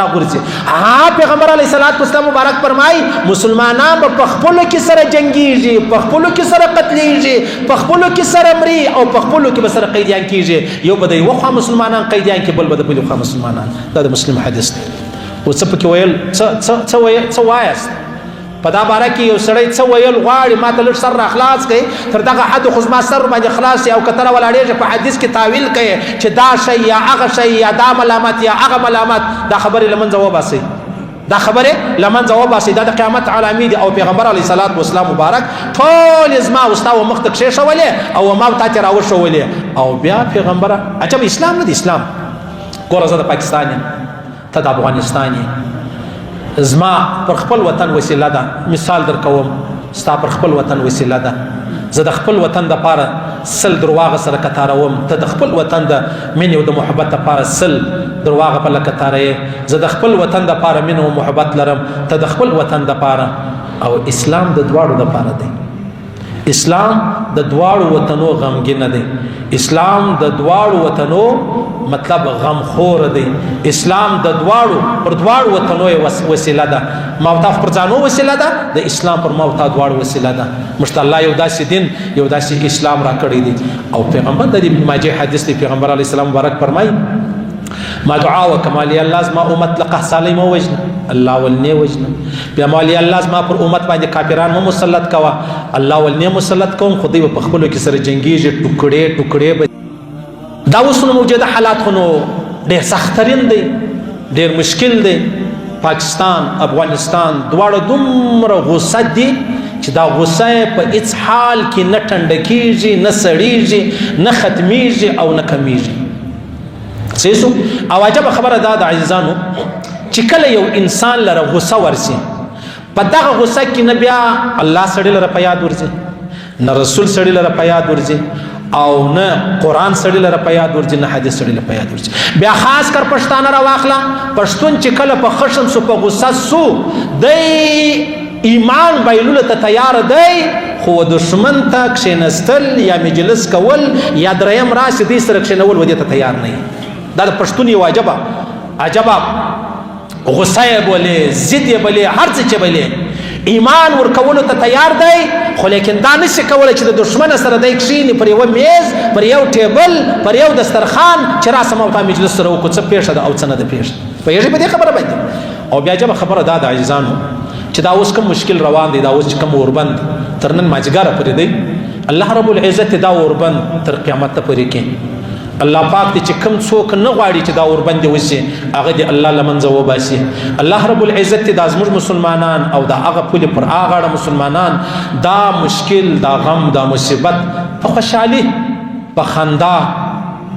راغورځي. پیغمبر علیه الصلاۃ والسلام مبارک فرمای مسلمانان په خپلو کې سره جنګیږي، په خپلو کې سره قتلیږي، په خپلو کې سره مري او په خپلو کې به سره قیدیان کیږي. یو به د یوه خوا مسلمانان قیدیان کې، بل به د بلې خوا مسلمانان. دا د مسلم حدیث دی. و څه پکې ویل، څه وایاست په دا باره کې؟ یو سړی څه ویل غواړي ما ته لږ سر را خلاص کړي، تر دغه حد خو زما سر باندې خلاص او که ته راولاړېږې په حدیث کې تاویل کوي چې دا شی یا هغه شی یا دا ملامت یا هغه ملامت، دا خبرې له منځه وباسئ، دا خبرې له منځه وباسئ. دا د قیامت علامې دي. او پیغمبر علیه الصلاۃ والسلام مبارک ټولې زما او ستا و مخ ته کښېښولې او ما تا ته راوښولې. او بیا پیغمبره عجب اسلام نه دی. اسلام ګوره زه د پاکستان یم، ته د افغانستان یې، زما پر خپل وطن وسیله ده. مثال در کوم، ستا پر خپل وطن وسیله ده. زه د خپل وطن دپاره سل درواغه سره کتاروم، ته د خپل وطن د مینې او د محبت دپاره سل درواغه په کتاروې. زه د خپل وطن دپاره مینه او محبت لرم، ته د خپل وطن دپاره. او اسلام د دواړو دپاره دی. اسلام د دواړو وطنو غمګینه دی. اسلام د دواړو وطنو مطلب غمخور دی. اسلام د دواړو پر دواړو وطنو وسیله ده. ما او تا پر ځانو وسیله ده، د اسلام پر ما او تا دواړو وسیله ده. مشت الله یو داسې دین، یو داسې اسلام را کړی دی. او پیغمبر د ابن ماجه حدیث دی، پیغمبر علیه السلام مبارک فرمای ما دعا وکمالی الله زما امت لقه سالی مو وجنه، الله ولنی وجنه. بیا مالی الله زما پر امت باندې کافران مو مسلط کوا، الله ولنی مسلط کوم. خو دوی په خپلو کې سره جنګیږي، ټوکړې ټوکړې به. دا اوس نو موجوده حالات خو نو ډېر سخترین دی، ډېر مشکل دی. پاکستان افغانستان دواړه دومره غوسه دي چې دا غوسه په هیڅ حال کې نه ټنډه کیږي، نه سړیږي، نه ختمیږي او نه کمیږي. سیسو او عجب خبره دا د عزیزانو چې کله یو انسان لره غوسه ورسي، په دغه غوسه کې نه بیا الله سړی لره په یاد ورځي، نه رسول سړی لره په یاد ورځي، او نه قرآن سړی لره په یاد ورځي، نه حدیث سړی لره په یاد ورځي. بیا خاص کر پښتانه را واخله، پښتون چې کله په خشم سو، په غوسه سو، دی ایمان بایلولو ته تیار دی، خو دشمن ته کښېنستل یا مجلس کول یا دریم راشي دی سره کښېنول و دې ته تیار نه وي. دا د پښتون یو عجبه غصه یې بولې، ضد یې بولې، هر څه چې بولې، ایمان ورکولو ته تیار دی. خو لیکن دا نشي کولی چې د دشمن سره دی کښېني پر یوه میز، پر یو ټیبل، پر یو دسترخوان چې راسه ما او تا مجلس سره وکړو، څه پېښه ده او څه نه ده پېښه. پوهېږئ په دې خبره باندې؟ او بیا عجبه خبره دا د عزیزانو چې دا اوس کوم مشکل روان دی، دا اوس چې کوم اوربند تر نن ماځګاره پورې دی، الله رب العزت دا اوربند تر قیامت پورې کې الله پاک دې چې کوم څوک نه غواړي چې دا اوربند وشي، هغه دې الله له منځه وباسي. الله رب العزت دا زموږ مسلمانان او دا هغه پولې پر هغه اړه مسلمانان دا مشکل، دا غم، دا مصیبت په خوشحالي، په خندا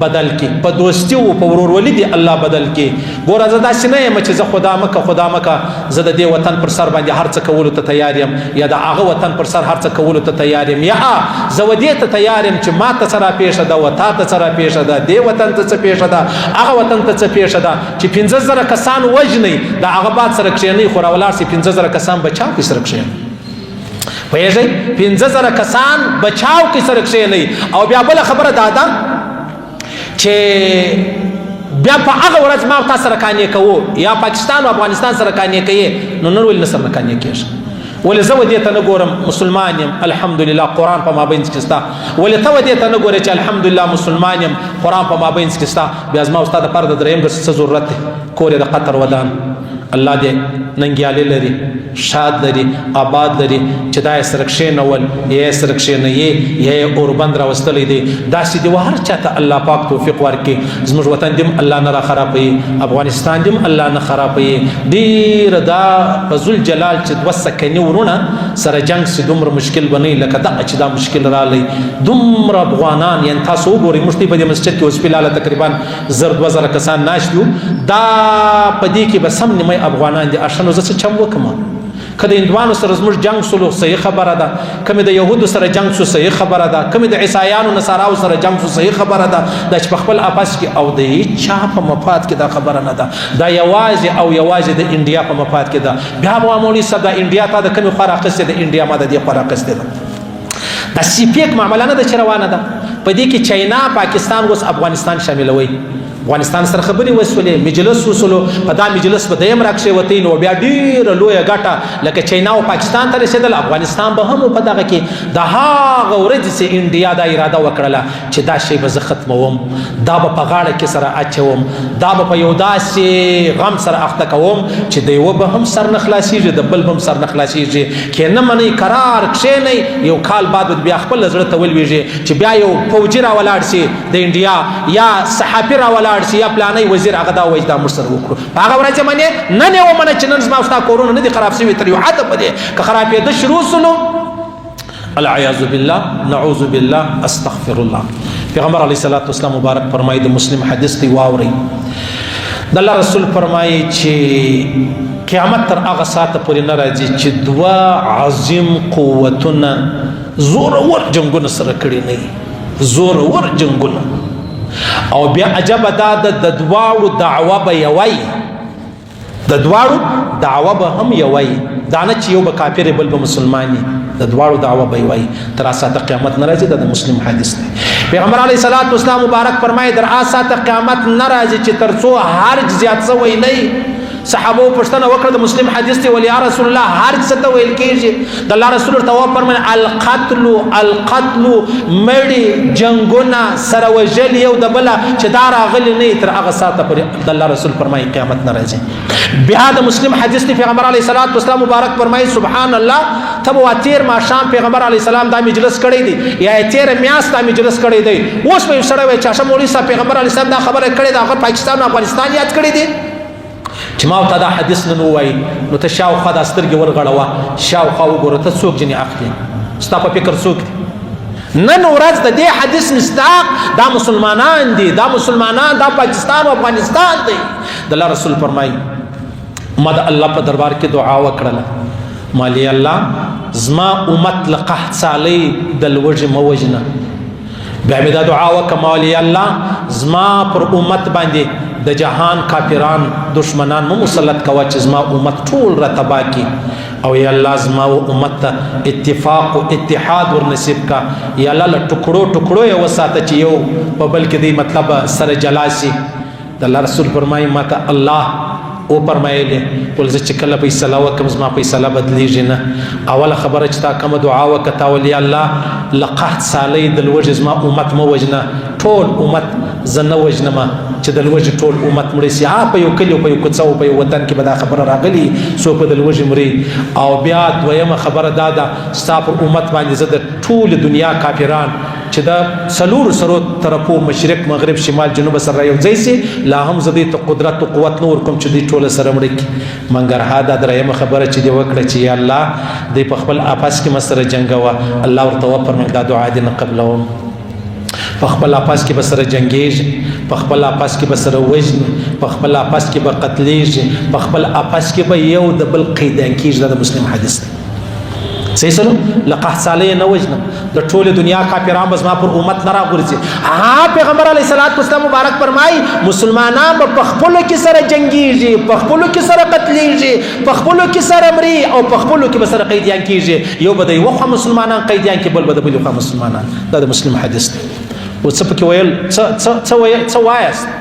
بدل کی، په دوستی او په ورورولي دی الله بدل کی. ګوره زه داسې نه یم چې زه خدا مکه زه د دې وطن پر سر باندې هر څه کولو ته تیار یم، یا د هغه وطن پر سر هر څه کولو ته تیار یم، یا زه و دې ته تیار یم چې ما ته څه راپېښه ده، و تا ته څه راپېښه ده، دې وطن ته څه پېښه ده، هغه وطن ته څه پېښه ده. چې 15,000 کسان وژنئ، د هغه باد سره کښېنئ، خو راولاړ سي 15,000 کسان بچاو کې سره کښېنئ. پوهېږئ 15,000 کسان بچاو کې سره کښېنئ. او بیا بله خبره دا ده چې بیا په هغه ورځ ما تا سره کانې کوو، یا پاکستان او افغانستان سره کانې کوي، نو نن ولې نه سره کانې کېږي؟ ولې زه و دې ته نه ګورم مسلمان یم الحمدلله قرآن په مابینځ کې شته، ولې ته و دې ته نه ګورې چې الحمدلله مسلمان یم قرآن په مابینځ کې شته؟ بیا زما او ستا دپاره د دریم څه ضرورت دی؟ کور یې د قطر ودان، الله دې ننګیالې لري، شاد لري، آباد لري، چې دا یې سره کښېنول، یا یې سره کښېنوي، یا یې اوربند راوستلی دی. داسې دې هر چا ته الله پاک توفیق ورکړي. زموږ وطن دې هم الله نه را خرابوي، افغانستان دې هم الله نه خرابوي. ډېره دا په ذوالجلال چې 2 سکني ورونه سره جنګ سي دومره مشکل به نه وي لکه دغه چې دا مشکل رالی. دومره افغانان، یعنې تاسو وګورئ موږ په دې مسجد کې اوس فلحاله تقریبا 1,000-2,000 کسان ناست یو، دا په دې کې به سم نیمه افغانان دي. اشنو زه څه چم وکړم؟ که د هندوانو سره زموږ جنگ سلو صحیح خبره ده، که مې د یهودو سره جنگ سو صحیح خبره ده، که مې د عیسایانو نصاراو سره جنگ سو صحیح خبره ده. دا چې په خپل آپس کې او د هیچا په مفاد کې دا خبره نه ده، دا یوازې او یوازې د انډیا په مفاد کې ده. بیا به مولوي صاحب د انډیا تا د کومې خوا رااخیستې ده؟ انډیا ما د دې خوا رااخیستې ده. دا سی پیک معامله نه ده چې روانه ده. په دې کې چاینا، پاکستان اوس افغانستان شاملوي. افغانستان سره خبرې وسولې مجلس وسولو په دا مجلس به دیم راکښېوتی نو بیا ډېره لویه ګټه لکه چینا او پاکستان ته رسېدل افغانستان به هم په دغه کې د هغه ورځې چې انډیا دا اراده وکړله چې دا شی به زه ختموم دا به په غاړه کې سره اچوم دا به په یو داسې غم سره اخته کوم چې د یوه به هم سر نه خلاصېږي د بل به هم سر نه خلاصېږي کې نه منئ قرار کښېنئ یو کال بعد به بیا خپل زړه ته ولوېږي چې بیا یو فوجي راولاړ شي د انډیا یا صحافي راولاړ شي یا پلانی وزیر هغه دا وایي دا موږ سره وکړو په هغه ورځ یې منې نن یې ومنه چې نن زما او ستا کورونه نه دي خراب شوي تر یو حده پورې که خرابېده شروع سلو العیاذ بالله نعوذ بالله استغفر الله پیغمبر علیه الصلاة والسلام مبارک فرمایي د مسلم حدیث دی واورئ د الله رسول فرمایي چې قیامت تر هغه ساعته پورې نه راځي چې دوه عظیم قوتونه زورور جنګونه سره کړي نه وي زورور جنګونه او بیا عجبه دا د دواړو دعوه به یوی د دواړو دعوه به هم یوی دا نه چې یو به کافر بل به مسلمان د دواړو دعوه به یوی تر هغه ساعته قیامت نه راځي دا د مسلم حدیث دی پیغمبر علیه الصلاة والسلام مبارک فرمایي تر هغه ساعته قیامت نه راځي چې تر څو حرج زیات شوی نه صحابه پوښتنه وکړه د مسلم حدیث دی ولې یا رسول الله حرج څه ته ویل کېږي د الله رسول ورته وفرمایل القتل مړي جنګونه سره وژل یو د بله چې دا راغلي نه تر هغه ساعته پورې د الله رسول فرمایي قیامت نه راځي بیا د مسلم حدیث دی پیغمبر علیه الصلاة والسلام مبارک فرمایي سبحان الله ته به تېر ماښام پیغمبر علیه السلام دا مجلس کړی دی یا یې تېره میاشت دا مجلس کړی دی اوس به یو سړی وایي چې اشه مولوي صاحب پیغمبر علیه السلام دا خبره کړې ده هغه پاکستان او افغانستان یاد کړی دی چې ما ورته دا حدیث نن ووایي نو ته شاوخوا دا سترګې ورغړوه شاوخوا وګوره ته څوک ځینې اخلي ستا په فکر څوک دي نن ورځ د دې حدیث مصداق دا مسلمانان دي دا مسلمانان دا پاکستان او افغانستان دی د الله رسول فرمایي ما د الله په دربار کې دعا وکړله مالی الله زما امت له قحط سالۍ د لوږې مه وژنه بیا مې دا دعا وکړه مالی الله زما پر امت باندې د جهان کافران دشمنان مو مسلط کوه چې زما امت ټول را تباه کی او یا الله زما و امت ته اتفاق او اتحاد ور نصیب کا یا الله له ټکړو ټکړو یې وساته چې یو په بل کې دی مطلب سره جلا شي د الله رسول فرمایي ماته الله او فرمایلی ول زه چې کله فیصله وکړم زما فیصله بدلیږي نه اوله خبره چې تا کومه دعا وکړه تا ول یا الله له قحط سالۍ د لوږې زما امت مه وژنه ټول امت زه نه وژنمه چې د لوږې ټول امت مړی سي په یو کلي په یو کوڅه او په یو وطن کې به دا خبره راغلي څوک به د لوږې مري او بیا دویمه خبره دا ده ستا پر امت باندې زه د ټول دنیا کافران چې د څلورو سرو طرفو مشرق مغرب شمال جنوب سره یو ځای سي لا هم زه دې ته قدرت او قوت نه ورکوم چې دوی ټوله سره مړه کړي منګرها دا درېیمه خبره چې دې وکړه چې یا الله دوی په خپل آپس کې مسره جنګوه الله ورته وفرمایل دا دعا دې نه قبلوم په خپل آپس کې به سره جنګېږي په خپل آپس کې به سره وژني په خپل آپس کې به قتلېږي په خپل آپس کې به یو د بل قیدان کېږي دا د مسلم حدیث دی صحیح سلو لقحط سالۍ نه وژنه د ټولې دنیا کافران به زما پر امت نه راغورځي پیغمبر علیه الصلاة والسلام مبارک فرمایي مسلمانان به په خپلو کې سره جنګېږي په خپلو کې سره قتلېږي په خپلو کې سره مري او په خپلو کې به سره قیدیان کېږي یو به د یوه خوا مسلمانان قیدیان کړي بل به د بلې خوا مسلمانان دا د مسلم حدیث دی و څه پکې ویل څه وایاست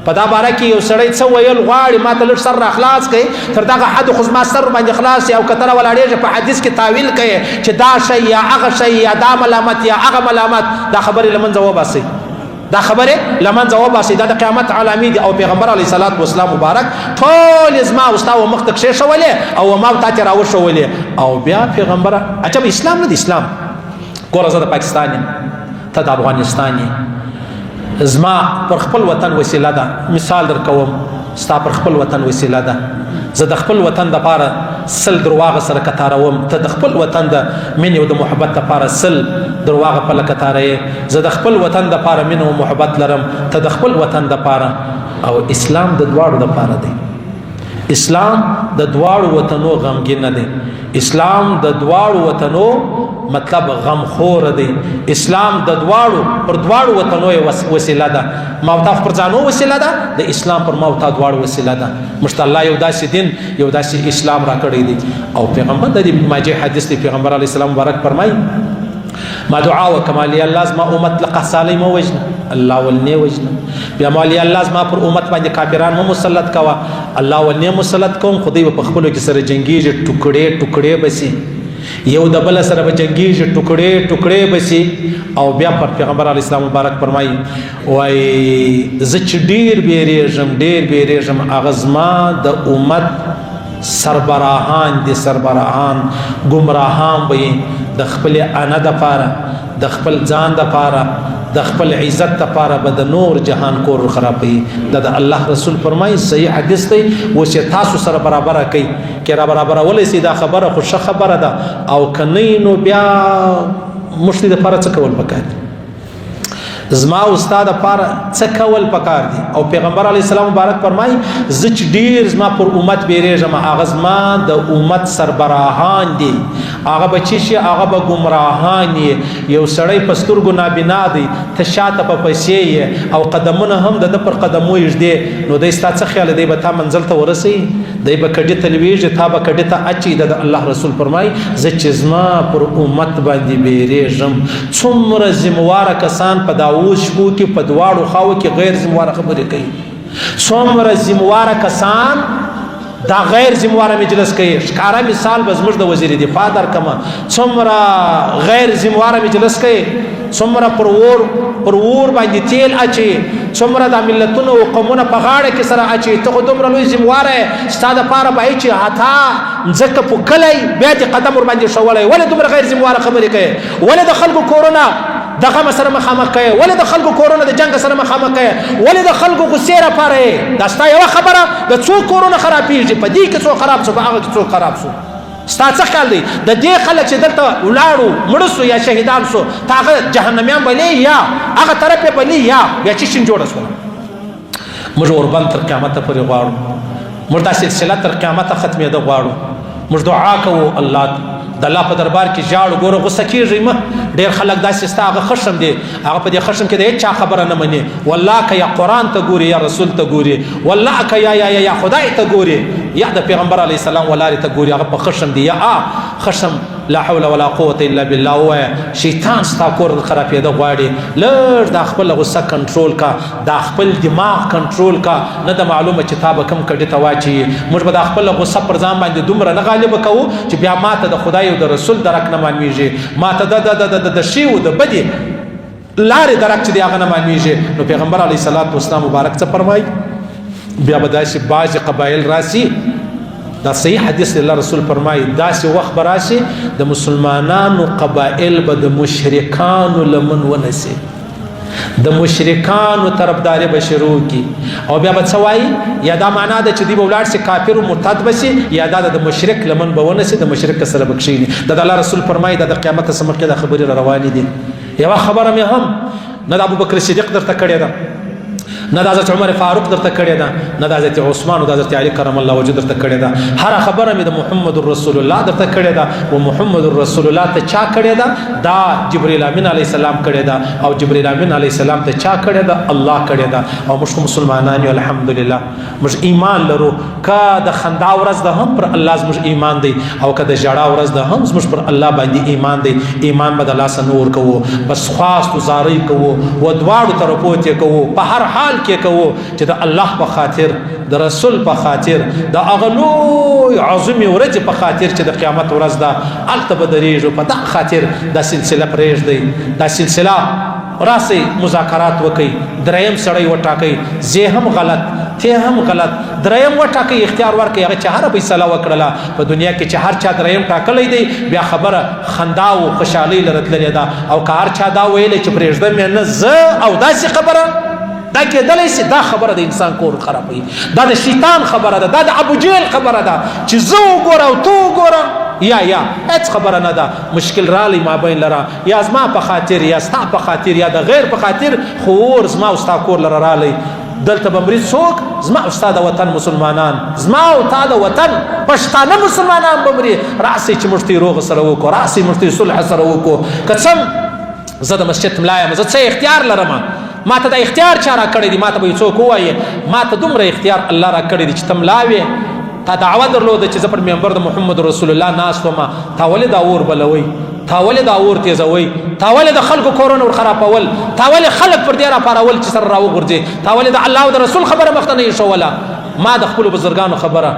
په دا باره کې یو سړی څه ویل غواړي ما ته لږ سر را خلاص کړي تر دغه حد خو زما سر باندې خلاص او که ته راولاړېږي په حدیث کې تاویل کوي چې دا شی یا هغه شی یا دا ملامت یا هغه ملامت دا خبرې له منځه وباسئ دا خبرې له منځه وباسئ دا د قیامت علامې دي او پیغمبر علیه الصلاة والسلام مبارک ټول زما او ستا و مخ ته کښېښولې او ما تا ته راوښولې او بیا پیغمبره عجب اسلام نه دی اسلام ګوره زه د پاکستان یم ته د افغانستان یې زما پر خپل وطن وسیله ده مثال در کوم ستا پر خپل وطن وسیله ده زه د خپل وطن دپاره سل درواغه سره کتاروم ته د خپل وطن د مینې او د محبت دپاره سل درواغه پله کتاروې زه د خپل وطن دپاره مینه او محبت لرم ته د خپل وطن دپاره او اسلام د دواړو دپاره دی اسلام د دواړو وطنو غمګین دی اسلام د دواړو وطنو مطلب غمخور دی اسلام د دواړو پر دواړو وطنو وسیله ده ماوتا پر ځانو وسیله ده د اسلام پر ماوتا دواړو وسیله ده مشت الله یو داسې دین یو داسې اسلام را کړی دی او پیغمبر د دې ماجه حدیث دی پیغمبر علیه السلام مبارک فرمایي ما دعا وکما لي الله زما امت لقحط سالۍ مو وجنه الله ولنی وجنه بیا مولوی الله زما پر امت باندې کافران مو مسلط کوه. الله ولې مسلط کوم؟ خدای په خپلو کې سره جنګیږي، ټوکړې ټوکړې بسي، یو د بل سره به جنګیږي، ټوکړې ټوکړې بسي. او بیا پر پیغمبر علیه السلام مبارک فرمایي وای زه چې ډېر بیریږم هغه زما د امت سربراهان دي، سربراهان گمراهان به د خپل انا دپاره، د خپل ځان دپاره، د خپل عزت دپاره به د نور جهان کور خرابوي. دا د الله رسول فرمایي صحیح حدیث دی. اوس چې تاسو سره برابره کوي، که را برابرولی سي دا خبره خو ښه خبره ده، او که نه نو بیا موږ دې دپاره څه کول پکار دي؟ زما او ستا دپاره څه کول پکار دي؟ او پیغمبر علیه السلام مبارک فرمایي زه چې ډېر زما پر امت بیریږم، هغه زما د امت سربراهان دي، هغه به چې شي هغه به ګمراهان یې. یو سړی په سترګو نابینا دی، ته شاته په پیسې یې او قدمونه هم د ده پر قدمو یږدې، نو دی ستا څه خیال دی به تا منزل ته ورسوي؟ دی به کډې ته لویږي، تا به کډې ته اچي. د الله رسول فرمایي زه چې زما پر امت باندې بیریږم. څومره ذمواره کسان په داوود شپو کې په دواړو خواو کې غیر ذمواره خبرې کوي، څومره ذمواره کسان دا غیر ذمواره مجلس کوي. ښکاره مثال به زموږ د وزیر دفاع درکمه، څومره غیر ذمواره مجلس کوي، څومره پر اور باندې تیل اچي، څومره د ملتونو او قومونو په غاړه کې سره اچي. ته خو دومره لوی ذمواره یې، ستا دپاره به چې حتی ځکه پوکلی بیا دې قدم ورباندې ښولی. ولې دومره غیر ذمواره خبرې کوي؟ ولې د خلکو کورونه د غم سره مخامخ کوي؟ ولې د خلکو کورونه د جنګ سره مخامخ کوي؟ ولې د خلکو غصې راپاره یې؟ دا ستا یوه خبره د څو کورونه خرابېږي، په دې کې څوک خراب شو، په هغه کې څوک خراب شو. ستا څه خیال دی؟ د دې خلک چې دلته ولاړو مړه سو یا شهیدان سو، ته هغه جهنمیان بلې یا هغه طرف یې بلې یا بیا چې شین جوړه شوله. موږ اوربند تر قیامته پورې غواړو، موږ دا سلسله تر قیامته ختمېده غواړو. موږ دعا کوو الله د الله په دربار کې ژاړو. ګوره غوسه کېږئ مه. ډېر خلک داسې ستا هغه خشم دی، هغه په دې خشم کې د هېچ چا خبره نه مني. والله که یا قرآن ته ګوري یا رسول ته ګوري، والله که یا خدای ته ګوري یا د پیغمبر علیه السلام ولارې ته ګوري، هغه په خشم دی. یا خشم لا حول ولا قوة الا بالله. ووایه شیطان ستا کور خرابېده غواړي، لږ دا خپله غصه کنټرول کا، دا خپل دماغ کنټرول کا. نه د معلومه چې تا به کوم کډې ته واچوي. موږ به دا خپله غصه پر ځان باندې دومره نه غالبه کوو چې بیا ماته د خدای او د رسول درک نه معلومېږي، ماته د ښې او د بدې لارې درک چې دی هغه نه معلومېږي. نو پیغمبر علیه الصلاة والسلام مبارک څه فرمایي؟ بیا به داسې بعضې قبایل راسي، دا صحیح حدیث دی. الله رسول فرمایي داسې وخت به راشي د مسلمانانو قبایل به د مشرکانو لمن ونسي، د مشرکانو طرفداري به شروع کی. او بیا به څه وایي؟ یا دا معنا ده چې دوی به ولاړ سي کافر و مرتد به سي، یا دا د مشرک لمن به ونسي، د مشرک سره به کښېني. دا د الله رسول فرمایي دا د قیامت څخه مخکې دا خبرې را روانې دي. یوه خبره مې هم نه د ابوبکر صدیق درته کړې ده، نه د حضرت عمر فاروق درته کړې ده، نه د حضرت عثمان او د حضرت علي کرم الله وجهه درته کړې ده. هر خبره مې د محمد رسول الله درته کړې ده. او محمد رسول الله ته چا کړې ده؟ دا جبرئیل امین علیه السلام کړې ده. او جبرئیل امین علیه السلام ته چا کړې ده؟ الله کړې ده. او موږ مسلمانان یو الحمدلله، موږ ایمان لرو. که د خندا ورځ ده هم پر الله زموږ ایمان دی، او که د ژړا ورځ ده هم زموږ پر الله باندې ایمان دی. ایمان به د لاسه نور کوو، بس خواست و زاری کوو و دواړو طرفو ته کوو، په هر حال کې کوو چې د الله په خاطر، د رسول په خاطر، د هغه لوی عظیمې ورځې په خاطر چې د قیامت ورځ ده، هلته به درېږو. په دغه خاطر دا سلسله پرېږدئ، دا سلسله راسئ مذاکرات وکئ. دریم سړی وټاکئ، زه هم غلط ته هم غلط، دریم وټاکئ، اختیار ورکئ. هغه چې هره فیصله وکړله په دنیا کې چې هر چا دریم ټاکلی دی، بیا خبره خندا او خوشحالۍ لره تللې ده. او که هر چا دا ویلی چې پرېږدم یې نه زه، او داسې خبره دا کېدلی سي، دا خبره د انسان کور خرابوي. دا د شیطان خبره ده، دا د ابوجهل خبره ده چې زه وګوره او ته وګوره. یا هیڅ خبره نه ده. مشکل رالی مابین لره، یا زما په خاطر، یا ستا په خاطر، یا د غیر په خاطر، خو اور زما او ستا کور لره رالی. دلته به مري څوک؟ زما او ستا د وطن مسلمانان، زما او تا د وطن پښتانه مسلمانان به مري. راسئ چې موږ ته روغه سره وکړو، راسئ موږ ته صلح سره وکړو. که څه زه د مسجد ملا یم، زه څه اختیار لرم؟ ما ته د اختیار چا را کړی دی؟ ما ته به څوک ووایي ما ته دومره اختیار الله را کړی دی چې ته ملا وې، تا دعوه درلوده چې زه پر منبر د محمد رسول الله ناست وم، تا ولې دا اور بلوئ؟ تا ولې دا اور تیزوي، تا ولې د خلکو کورونه ور خرابول، تا ولې خلک پر دې راپارول چې سره راوغورځي، تا ولې د الله او د رسول خبره مخته نه ایښوله. ما د خپلو بزرګانو خبره،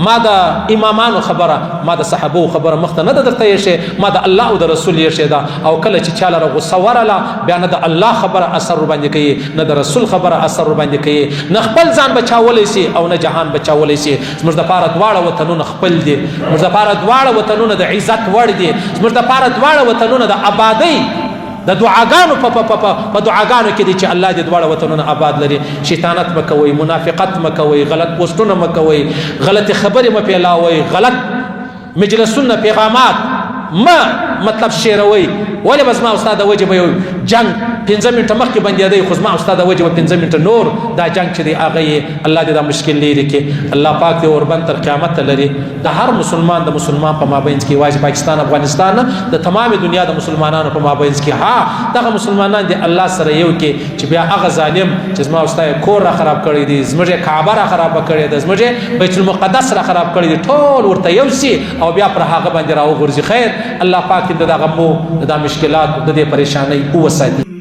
ما د امامانو خبره، ما د صحابو خبره مخته نه ده درته ایښې، ما د الله او د رسول ایښې ده. او کله چې چا لره غصه ورله بیا نه د الله خبره اثر ورباندې کوي، نه د رسول خبره اثر ورباندې کوي، نه خپل ځان بچاولی سي او نه جهان بچاولی سي. زموږ دپاره دواړه وطنونه خپل دي، زموږ دپاره دواړه وطنونه د عزت وړ دي، زموږ دپاره دواړه وطنونه د آبادۍ د دعاګانو په دعاګانو کې دي چې الله دې دواړه وطنونه آباد لري. شیطانت مه کوئ، منافقت مه کوئ، غلط پوسټونه مه کوئ، غلطې خبرې مه پیلاوئ، غلط مجلسونه پیغامات مه مطلب شیروئ. ولې به زما استاد د وجې به یو جنګ 15 منټه مخکې بندېدی، خو زما استاد د وجې به 15 منټه نور دا جنګ چې دی هغه یې الله دې دا مشکل لرې کړي. الله پاک دې اوربند تر قیامت لري. د هر مسلمان د مسلمان په مابینځ کې واجب پاکستان افغانستان د تمام دنیا د مسلمانانو په مابینځ کې دغه مسلمانان دې الله سره یو کې چې بیا هغه ظالم چې زما استاد کور را خراب کړی دی، زموږ کعبه را خراب کړی ده، زموږ بیت المقدس را خراب کړی دی، ټول ورته یو سي او بیا پر هغه باندې راوغورځي. خیر الله پاک دې دغه مو د مشکلات د دې پریشانۍ وساتي.